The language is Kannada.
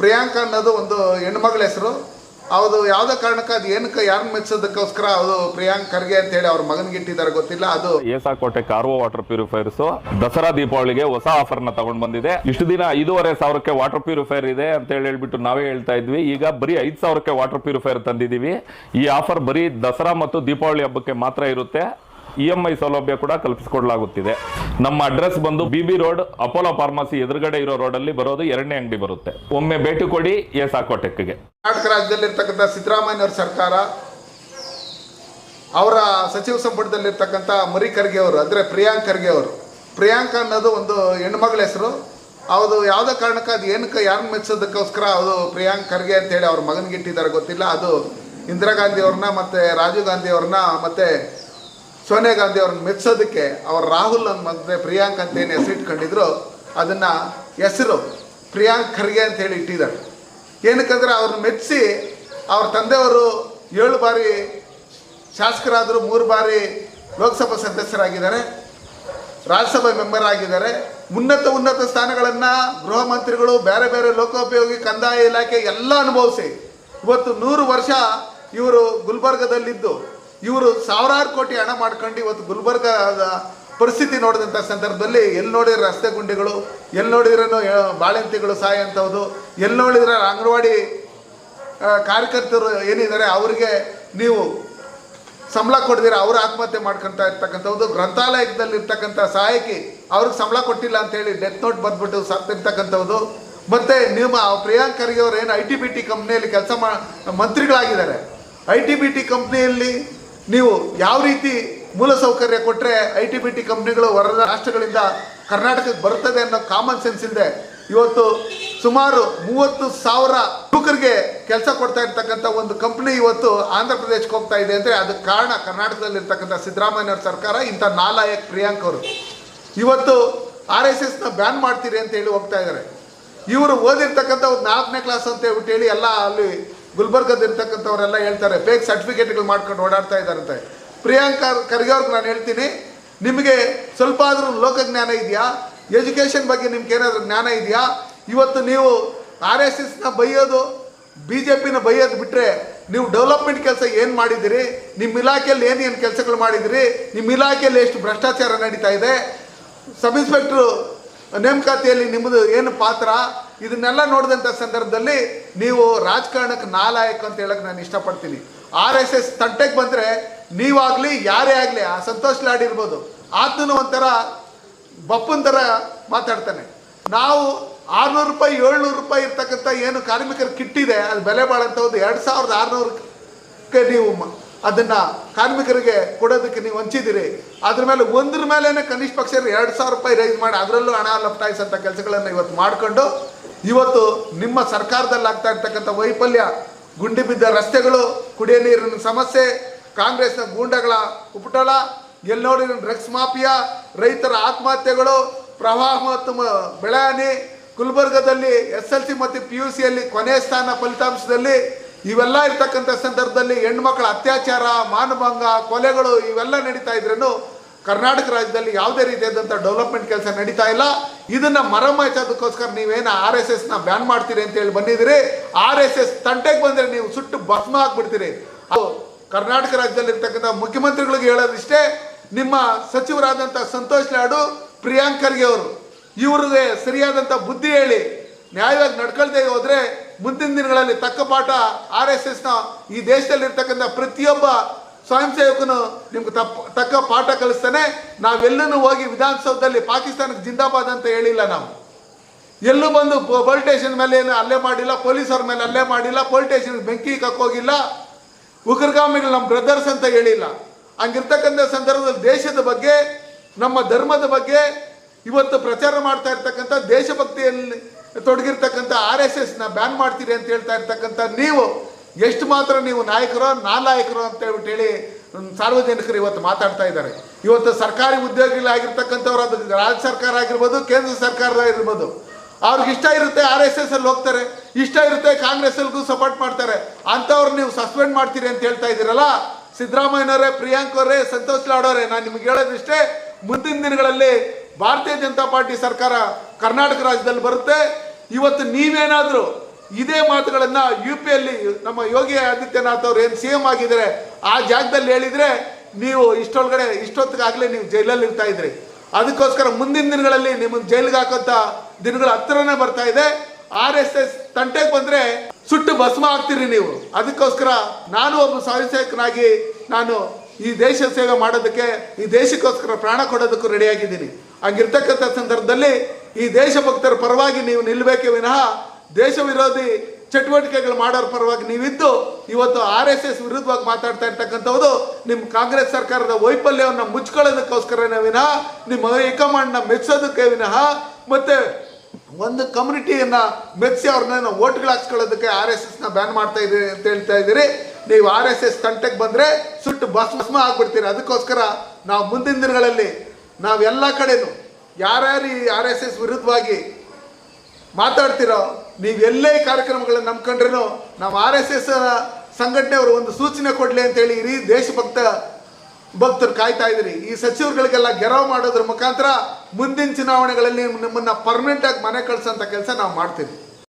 ಪ್ರಿಯಾಂಕಾ ಅನ್ನೋದು ಒಂದು ಹೆಣ್ಮಗಳ ಹೆಸರು. ಅದು ಯಾವುದೇ ಕಾರಣಕ್ಕೆ ಅದು ಏನಕ್ಕೆ ಯಾರನ್ನ ಮೆಚ್ಚೋದಕ್ಕೋಸ್ಕರ ಅದು ಪ್ರಿಯಾಂಕ್ ಖರ್ಗೆ ಅಂತ ಹೇಳಿ ಅವ್ರ ಮಗನಿಗೆ ಇಟ್ಟಿದ್ದಾರೆ ಗೊತ್ತಿಲ್ಲ. ಅದು ಏಸಾಕೋಟೆ ಕಾರ್ವೋ ವಾಟರ್ ಪ್ಯೂರಿಫೈರ್ಸ್ ದಸರಾ ದೀಪಾವಳಿಗೆ ಹೊಸ ಆಫರ್ ನ ತಗೊಂಡ್ ಬಂದಿದೆ. ಇಷ್ಟು ದಿನ 5,500 ವಾಟರ್ ಪ್ಯೂರಿಫೈರ್ ಇದೆ ಅಂತ ಹೇಳ್ಬಿಟ್ಟು ನಾವೇ ಹೇಳ್ತಾ ಇದ್ವಿ. ಈಗ ಬರೀ 5,000 ವಾಟರ್ ಪ್ಯೂರಿಫೈರ್ ತಂದಿದೀವಿ. ಈ ಆಫರ್ ಬರೀ ದಸರಾ ಮತ್ತು ದೀಪಾವಳಿ ಹಬ್ಬಕ್ಕೆ ಮಾತ್ರ ಇರುತ್ತೆ. EMI ಸೌಲಭ್ಯ ಕೂಡ ಕಲ್ಪಿಸಿಕೊಡಲಾಗುತ್ತಿದೆ. ನಮ್ಮ ಅಡ್ರೆಸ್ ಬಂದು BB ರೋಡ್, ಅಪೋಲೋ ಫಾರ್ಮಸಿ ಎದುರುಗಡೆ ಇರೋ ರೋಡಲ್ಲಿ ಬರೋದು 2ನೇ ಅಂಗಡಿ ಬರುತ್ತೆ. ಒಮ್ಮೆ ಭೇಟಿ ಕೊಡಿ ಏಸಾಕೋಟೆಕ್ಗೆ. ಕರ್ನಾಟಕ ರಾಜ್ಯದಲ್ಲಿರ್ತಕ್ಕಂಥ ಸಿದ್ದರಾಮಯ್ಯನವ್ರ ಸರ್ಕಾರ, ಅವರ ಸಚಿವ ಸಂಪುಟದಲ್ಲಿರ್ತಕ್ಕಂಥ ಮರಿ ಖರ್ಗೆ ಅವರು ಅಂದರೆ ಪ್ರಿಯಾಂಕ್ ಖರ್ಗೆ ಅವರು. ಪ್ರಿಯಾಂಕಾ ಅನ್ನೋದು ಒಂದು ಹೆಣ್ಮಗಳ ಹೆಸರು. ಅದು ಯಾವುದೇ ಕಾರಣಕ್ಕೆ ಅದು ಏನಕ್ಕೆ ಯಾರನ್ನ ಮೆಚ್ಚೋದಕ್ಕೋಸ್ಕರ ಅದು ಪ್ರಿಯಾಂಕ್ ಖರ್ಗೆ ಅಂತ ಹೇಳಿ ಅವ್ರ ಮಗನಿಗೆ ಇಟ್ಟಿದ್ದಾರೆ ಗೊತ್ತಿಲ್ಲ. ಅದು ಇಂದಿರಾ ಗಾಂಧಿ ಅವ್ರನ್ನ ಮತ್ತು ರಾಜೀವ್ ಗಾಂಧಿ ಅವ್ರನ್ನ ಮತ್ತು ಸೋನಿಯಾ ಗಾಂಧಿ ಅವ್ರನ್ನ ಮೆಚ್ಚೋದಕ್ಕೆ ಅವ್ರು ರಾಹುಲ್ ಮತ್ತು ಪ್ರಿಯಾಂಕ್ ಅಂತ ಏನು ಹೆಸರು ಇಟ್ಕೊಂಡಿದ್ರು ಅದನ್ನು ಹೆಸರು ಪ್ರಿಯಾಂಕ್ ಖರ್ಗೆ ಅಂತ ಹೇಳಿ ಇಟ್ಟಿದ್ದಾರೆ. ಏನಕ್ಕಂದ್ರೆ ಅವ್ರನ್ನ ಮೆಚ್ಚಿಸಿ ಅವ್ರ ತಂದೆಯವರು 7 ಬಾರಿ ಶಾಸಕರಾದರು, 3 ಬಾರಿ ಲೋಕಸಭಾ ಸದಸ್ಯರಾಗಿದ್ದಾರೆ, ರಾಜ್ಯಸಭಾ ಮೆಂಬರ್ ಆಗಿದ್ದಾರೆ. ಉನ್ನತ ಸ್ಥಾನಗಳನ್ನು ಗೃಹ ಮಂತ್ರಿಗಳು, ಬೇರೆ ಬೇರೆ ಲೋಕೋಪಯೋಗಿ, ಕಂದಾಯ ಇಲಾಖೆ ಎಲ್ಲ ಅನುಭವಿಸಿ ಇವತ್ತು 100 ವರ್ಷ ಇವರು ಗುಲ್ಬರ್ಗದಲ್ಲಿದ್ದು ಇವರು ಸಾವಿರಾರು ಕೋಟಿ ಹಣ ಮಾಡ್ಕೊಂಡು ಇವತ್ತು ಗುಲ್ಬರ್ಗದ ಪರಿಸ್ಥಿತಿ ನೋಡಿದಂಥ ಸಂದರ್ಭದಲ್ಲಿ ಎಲ್ಲಿ ನೋಡಿದ್ರೆ ರಸ್ತೆ ಗುಂಡಿಗಳು, ಎಲ್ಲಿ ನೋಡಿದ್ರೂ ಬಾಳೆಂತಿಗಳು ಸಾಯೋಂಥದ್ದು, ಎಲ್ಲಿ ನೋಡಿದ್ರೆ ಅಂಗನವಾಡಿ ಕಾರ್ಯಕರ್ತರು ಏನಿದ್ದಾರೆ ಅವರಿಗೆ ನೀವು ಸಂಬಳ ಕೊಡ್ದಿರ ಅವರು ಆತ್ಮಹತ್ಯೆ ಮಾಡ್ಕೊತಾ ಇರ್ತಕ್ಕಂಥದ್ದು, ಗ್ರಂಥಾಲಯದಲ್ಲಿರ್ತಕ್ಕಂಥ ಸಹಾಯಕಿ ಅವ್ರಿಗೆ ಸಂಬಳ ಕೊಟ್ಟಿಲ್ಲ ಅಂತೇಳಿ ಡೆತ್ ನೋಟ್ ಬಂದ್ಬಿಟ್ಟು ಸತ್ತಿರ್ತಕ್ಕಂಥದ್ದು. ಮತ್ತು ನಿಮ್ಮ ಪ್ರಿಯಾಂಕ್ ಖರ್ಗೆ ಅವರು ಏನು ITBT ಕಂಪ್ನಿಯಲ್ಲಿ ಕೆಲಸ ಮಂತ್ರಿಗಳಾಗಿದ್ದಾರೆ. ITBT ಕಂಪ್ನಿಯಲ್ಲಿ ನೀವು ಯಾವ ರೀತಿ ಮೂಲಸೌಕರ್ಯ ಕೊಟ್ಟರೆ ITBT ಕಂಪ್ನಿಗಳು ಹೊರ ರಾಷ್ಟ್ರಗಳಿಂದ ಕರ್ನಾಟಕಕ್ಕೆ ಬರ್ತದೆ ಅನ್ನೋ ಕಾಮನ್ ಸೆನ್ಸ್ ಇಲ್ಲದೆ ಇವತ್ತು ಸುಮಾರು 30,000 ಯುವಕರಿಗೆ ಕೆಲಸ ಕೊಡ್ತಾ ಇರ್ತಕ್ಕಂಥ ಒಂದು ಕಂಪ್ನಿ ಇವತ್ತು ಆಂಧ್ರ ಪ್ರದೇಶಕ್ಕೆ ಹೋಗ್ತಾ ಇದೆ ಅಂದರೆ ಅದಕ್ಕೆ ಕಾರಣ ಕರ್ನಾಟಕದಲ್ಲಿರ್ತಕ್ಕಂಥ ಸಿದ್ದರಾಮಯ್ಯವ್ರ ಸರ್ಕಾರ. ಇಂಥ ನಾಲಾಯಕ್ ಪ್ರಿಯಾಂಕ್ ಅವರು ಇವತ್ತು RSSನ ಬ್ಯಾನ್ ಮಾಡ್ತೀರಿ ಅಂತ ಹೇಳಿ ಹೋಗ್ತಾ ಇದ್ದಾರೆ. ಇವರು ಓದಿರ್ತಕ್ಕಂಥ ಒಂದು 4ನೇ ಕ್ಲಾಸ್ ಅಂತ ಹೇಳ್ಬಿಟ್ಟು ಎಲ್ಲ ಅಲ್ಲಿ ಗುಲ್ಬರ್ಗದಿರ್ತಕ್ಕಂಥವರೆಲ್ಲ ಹೇಳ್ತಾರೆ ಫೇಕ್ ಸರ್ಟಿಫಿಕೇಟ್ಗಳು ಮಾಡ್ಕೊಂಡು ಓಡಾಡ್ತಾ ಇದ್ದಾರಂತೆ. ಪ್ರಿಯಾಂಕಾ ಖರ್ಗೆ ಅವ್ರಿಗೆ ನಾನು ಹೇಳ್ತೀನಿ, ನಿಮಗೆ ಸ್ವಲ್ಪ ಆದರೂ ಲೋಕಜ್ಞಾನ ಇದೆಯಾ? ಎಜುಕೇಷನ್ ಬಗ್ಗೆ ನಿಮ್ಗೆ ಏನಾದರೂ ಜ್ಞಾನ ಇದೆಯಾ? ಇವತ್ತು ನೀವು RSSನ ಬೈಯೋದು, BJPನ ಬೈಯೋದು ಬಿಟ್ಟರೆ ನೀವು ಡೆವಲಪ್ಮೆಂಟ್ ಕೆಲಸ ಏನು ಮಾಡಿದ್ದೀರಿ? ನಿಮ್ಮ ಇಲಾಖೆಯಲ್ಲಿ ಏನು ಕೆಲಸಗಳು ಮಾಡಿದಿರಿ? ನಿಮ್ಮ ಇಲಾಖೆಯಲ್ಲಿ ಎಷ್ಟು ಭ್ರಷ್ಟಾಚಾರ ನಡೀತಾ ಇದೆ? ಸಬ್ ಇನ್ಸ್ಪೆಕ್ಟ್ರು ನೇಮಕಾತಿಯಲ್ಲಿ ನಿಮ್ಮದು ಏನು ಪಾತ್ರ? ಇದನ್ನೆಲ್ಲ ನೋಡಿದಂಥ ಸಂದರ್ಭದಲ್ಲಿ ನೀವು ರಾಜಕಾರಣಕ್ಕೆ ನಾಲಾಯಕ್ ಅಂತ ಹೇಳಕ್ಕೆ ನಾನು ಇಷ್ಟಪಡ್ತೀನಿ. RSS ತಂಟೆಗೆ ಬಂದರೆ ನೀವಾಗಲಿ ಯಾರೇ ಆಗಲಿ, ಆ ಸಂತೋಷ್ ಲಾಡ್ ಇರ್ಬೋದು, ಆತನೂ ಒಂಥರ ಬಪ್ಪನ ಥರ ಮಾತಾಡ್ತಾನೆ. ನಾವು 600 ರೂಪಾಯಿ 700 ರೂಪಾಯಿ ಇರ್ತಕ್ಕಂಥ ಏನು ಕಾರ್ಮಿಕರ ಕಿಟ್ಟಿದೆ ಅದು ಬೆಲೆ ಬಾಳಂಥದ್ದು 2,600ಕ್ಕೆ ನೀವು ಅದನ್ನು ಕಾರ್ಮಿಕರಿಗೆ ಕೊಡೋದಕ್ಕೆ ನೀವು ಹಂಚಿದ್ದೀರಿ. ಅದ್ರ ಮೇಲೆ ಒಂದ್ರ ಮೇಲೇ ಕನಿಷ್ಠ ಪಕ್ಷ 2,000 ರೂಪಾಯಿ ರೈಸ್ ಮಾಡಿ ಅದರಲ್ಲೂ ಹಣ ಲಫ್ಟಾಯಿಸಂಥ ಕೆಲಸಗಳನ್ನು ಇವತ್ತು ಮಾಡಿಕೊಂಡು ಇವತ್ತು ನಿಮ್ಮ ಸರ್ಕಾರದಲ್ಲಿ ಆಗ್ತಾ ಇರ್ತಕ್ಕಂಥ ವೈಫಲ್ಯ, ಗುಂಡಿ ಬಿದ್ದ ರಸ್ತೆಗಳು, ಕುಡಿಯೋ ನೀರಿನ ಸಮಸ್ಯೆ, ಕಾಂಗ್ರೆಸ್ನ ಗೂಂಡಗಳ ಉಪಟಳ, ಎಲ್ಲಿ ನೋಡಿದ್ರು ಡ್ರಗ್ಸ್ ಮಾಫಿಯಾ, ರೈತರ ಆತ್ಮಹತ್ಯೆಗಳು, ಪ್ರವಾಹ ಮತ್ತು ಬೆಳೆ ಹಾನಿ, ಗುಲ್ಬರ್ಗದಲ್ಲಿ SLC ಮತ್ತು PUCಯಲ್ಲಿ ಕೊನೆಯ ಸ್ಥಾನ ಫಲಿತಾಂಶದಲ್ಲಿ ಇವೆಲ್ಲ ಇರ್ತಕ್ಕಂಥ ಸಂದರ್ಭದಲ್ಲಿ ಹೆಣ್ಮಕ್ಳ ಅತ್ಯಾಚಾರ, ಮಾನಭಂಗ, ಕೊಲೆಗಳು ಇವೆಲ್ಲ ನಡೀತಾ ಇದ್ರೂ ಕರ್ನಾಟಕ ರಾಜ್ಯದಲ್ಲಿ ಯಾವುದೇ ರೀತಿಯಾದಂಥ ಡೆವಲಪ್ಮೆಂಟ್ ಕೆಲಸ ನಡೀತಾ ಇಲ್ಲ. ಇದನ್ನು ಮರಮಾಯಿಸೋದಕ್ಕೋಸ್ಕರ ನೀವೇನು RSSನ ಬ್ಯಾನ್ ಮಾಡ್ತೀರಿ ಅಂತೇಳಿ ಬಂದಿದ್ದೀರಿ. RSS ತಂಟೆಗೆ ಬಂದರೆ ನೀವು ಸುಟ್ಟು ಭಸ್ಮ ಹಾಕ್ಬಿಡ್ತೀರಿ. ಅದು ಕರ್ನಾಟಕ ರಾಜ್ಯದಲ್ಲಿರ್ತಕ್ಕಂಥ ಮುಖ್ಯಮಂತ್ರಿಗಳಿಗೆ ಹೇಳೋದಿಷ್ಟೇ, ನಿಮ್ಮ ಸಚಿವರಾದಂಥ ಸಂತೋಷ್ ಲಾಡು, ಪ್ರಿಯಾಂಕ್ ಖರ್ಗೆ ಅವರು ಇವ್ರಿಗೆ ಸರಿಯಾದಂಥ ಬುದ್ಧಿ ಹೇಳಿ ನ್ಯಾಯವಾಗಿ ನಡ್ಕೊಳ್ದೇ ಹೋದರೆ ಮುಂದಿನ ದಿನಗಳಲ್ಲಿ ತಕ್ಕ ಪಾಠ RSSನ ಈ ದೇಶದಲ್ಲಿರ್ತಕ್ಕಂಥ ಪ್ರತಿಯೊಬ್ಬ ಸ್ವಯಂ ಸೇವಕನು ನಿಮ್ಗೆ ತಕ್ಕ ಪಾಠ ಕಲಿಸ್ತಾನೆ. ನಾವೆಲ್ಲೂ ಹೋಗಿ ವಿಧಾನಸೌಧದಲ್ಲಿ ಪಾಕಿಸ್ತಾನಕ್ಕೆ ಜಿಂದಾಬಾದ್ ಅಂತ ಹೇಳಿಲ್ಲ. ನಾವು ಎಲ್ಲೂ ಬಂದು ಪೊಲೀಸ್ ಸ್ಟೇಷನ್ ಮೇಲೆ ಏನು ಹಲ್ಲೆ ಮಾಡಿಲ್ಲ, ಪೊಲೀಸವ್ರ ಮೇಲೆ ಹಲ್ಲೆ ಮಾಡಿಲ್ಲ, ಪೊಲೀಸ್ ಸ್ಟೇಷನ್ಗೆ ಬೆಂಕಿ ಕಕ್ಕೋಗಿಲ್ಲ, ಉಗ್ರಗಾಮಿಗಳು ನಮ್ಮ ಬ್ರದರ್ಸ್ ಅಂತ ಹೇಳಿಲ್ಲ. ಹಂಗಿರ್ತಕ್ಕಂಥ ಸಂದರ್ಭದಲ್ಲಿ ದೇಶದ ಬಗ್ಗೆ, ನಮ್ಮ ಧರ್ಮದ ಬಗ್ಗೆ ಇವತ್ತು ಪ್ರಚಾರ ಮಾಡ್ತಾ ಇರ್ತಕ್ಕಂಥ ದೇಶಭಕ್ತಿಯಲ್ಲಿ ತೊಡಗಿರ್ತಕ್ಕಂಥ RSSನ ಬ್ಯಾನ್ ಮಾಡ್ತೀರಿ ಅಂತ ಹೇಳ್ತಾ ಇರ್ತಕ್ಕಂಥ ನೀವು ಎಷ್ಟು ಮಾತ್ರ ನೀವು ನಾಯಕರು ನಾಲಾಯಕರು ಅಂತ ಹೇಳಿ ಸಾರ್ವಜನಿಕರು ಇವತ್ತು ಮಾತಾಡ್ತಾ ಇದ್ದಾರೆ. ಇವತ್ತು ಸರ್ಕಾರಿ ಉದ್ಯೋಗಿಗಳಾಗಿರ್ತಕ್ಕಂಥವ್ರು, ಅದು ರಾಜ್ಯ ಸರ್ಕಾರ ಆಗಿರ್ಬೋದು, ಕೇಂದ್ರ ಸರ್ಕಾರ ಆಗಿರ್ಬೋದು, ಅವ್ರಿಗೆ ಇಷ್ಟ ಇರುತ್ತೆ RSSಲ್ಲಿ ಹೋಗ್ತಾರೆ, ಇಷ್ಟ ಇರುತ್ತೆ ಕಾಂಗ್ರೆಸ್ಸಲ್ಗೂ ಸಪೋರ್ಟ್ ಮಾಡ್ತಾರೆ. ಅಂಥವ್ರು ನೀವು ಸಸ್ಪೆಂಡ್ ಮಾಡ್ತೀರಿ ಅಂತ ಹೇಳ್ತಾ ಇದ್ದೀರಲ್ಲ. ಸಿದ್ದರಾಮಯ್ಯನವರೇ, ಪ್ರಿಯಾಂಕ್ ಅವರೇ, ಸಂತೋಷ್ ಲಾಡ್ ಅವರೇ, ನಾನು ನಿಮ್ಗೆ ಹೇಳೋದಿಷ್ಟೇ, ಮುಂದಿನ ದಿನಗಳಲ್ಲಿ ಭಾರತೀಯ ಜನತಾ ಪಾರ್ಟಿ ಸರ್ಕಾರ ಕರ್ನಾಟಕ ರಾಜ್ಯದಲ್ಲಿ ಬರುತ್ತೆ. ಇವತ್ತು ನೀವೇನಾದರೂ ಇದೇ ಮಾತುಗಳನ್ನ UPಯಲ್ಲಿ ನಮ್ಮ ಯೋಗಿ ಆದಿತ್ಯನಾಥ್ ಅವ್ರು ಏನು CM ಆಗಿದ್ದಾರೆ ಆ ಜಾಗದಲ್ಲಿ ಹೇಳಿದ್ರೆ ನೀವು ಇಷ್ಟೊತ್ತಿಗಾಗಲೇ ನೀವು ಜೈಲಲ್ಲಿ ಇರ್ತಾ ಇದ್ರಿ. ಅದಕ್ಕೋಸ್ಕರ ಮುಂದಿನ ದಿನಗಳಲ್ಲಿ ನಿಮ್ಮನ್ನು ಜೈಲಿಗೆ ಹಾಕೋಂಥ ದಿನಗಳ ಹತ್ರನೇ ಬರ್ತಾ ಇದೆ. RSS ತಂಟೆಗೆ ಬಂದ್ರೆ ಸುಟ್ಟು ಭಸ್ಮ ಆಗ್ತೀರಿ ನೀವು. ಅದಕ್ಕೋಸ್ಕರ ನಾನು ಒಬ್ಬ ಸ್ವಯಂಸೇವಕನಾಗಿ ನಾನು ಈ ದೇಶ ಸೇವೆ ಮಾಡೋದಕ್ಕೆ, ಈ ದೇಶಕ್ಕೋಸ್ಕರ ಪ್ರಾಣ ಕೊಡೋದಕ್ಕೂ ರೆಡಿಯಾಗಿದ್ದೀನಿ. ಹಂಗಿರ್ತಕ್ಕಂಥ ಸಂದರ್ಭದಲ್ಲಿ ಈ ದೇಶಭಕ್ತರ ಪರವಾಗಿ ನೀವು ನಿಲ್ಲಬೇಕೇ ವಿನಃ ದೇಶ ವಿರೋಧಿ ಚಟುವಟಿಕೆಗಳು ಮಾಡೋರ ಪರವಾಗಿ ನೀವಿದ್ದು ಇವತ್ತು RSS ವಿರುದ್ಧವಾಗಿ ಮಾತಾಡ್ತಾ ಇರ್ತಕ್ಕಂಥದ್ದು ನಿಮ್ಮ ಕಾಂಗ್ರೆಸ್ ಸರ್ಕಾರದ ವೈಫಲ್ಯವನ್ನು ಮುಚ್ಕೊಳ್ಳೋದಕ್ಕೋಸ್ಕರನೇ ವಿನಃ, ನಿಮ್ಮ ಹೈಕಮಾಂಡ್ನ ಮೆಚ್ಚೋದಕ್ಕೆ ವಿನಃ, ಮತ್ತೆ ಒಂದು ಕಮ್ಯುನಿಟಿಯನ್ನ ಮೆಚ್ಚಿ ಅವ್ರನ್ನ ಓಟ್ಗಳು ಹಾಕ್ಸ್ಕೊಳ್ಳೋದಕ್ಕೆ RSSನ ಬ್ಯಾನ್ ಮಾಡ್ತಾ ಇದ್ದೀರಿ ಅಂತ ಹೇಳ್ತಾ ಇದ್ದೀರಿ. ನೀವು RSS ತಂಟೆಗೆ ಬಂದರೆ ಸುಟ್ಟು ಭಸ್ಮ ಆಗ್ಬಿಡ್ತೀರಿ. ಅದಕ್ಕೋಸ್ಕರ ನಾವು ಮುಂದಿನ ದಿನಗಳಲ್ಲಿ ನಾವೆಲ್ಲ ಕಡೆನೂ ಯಾರ್ಯಾರು ಈ RSS ವಿರುದ್ಧವಾಗಿ ಮಾತಾಡ್ತಿರೋ ನೀವೆಲ್ಲೇ ಕಾರ್ಯಕ್ರಮಗಳನ್ನು ನಂಬ್ಕೊಂಡ್ರೂ ನಾವು RSS ಸಂಘಟನೆಯವರು ಒಂದು ಸೂಚನೆ ಕೊಡಲಿ ಅಂತೇಳಿ ಇಡೀ ಭಕ್ತರು ಕಾಯ್ತಾ ಇದ್ದೀರಿ. ಈ ಸಚಿವರುಗಳಿಗೆಲ್ಲ ಗೆರವು ಮಾಡೋದ್ರ ಮುಖಾಂತರ ಮುಂದಿನ ಚುನಾವಣೆಗಳಲ್ಲಿ ನಿಮ್ಮನ್ನು ಪರ್ಮನೆಂಟಾಗಿ ಮನೆ ಕಳಿಸೋಂಥ ಕೆಲಸ ನಾವು ಮಾಡ್ತೀವಿ.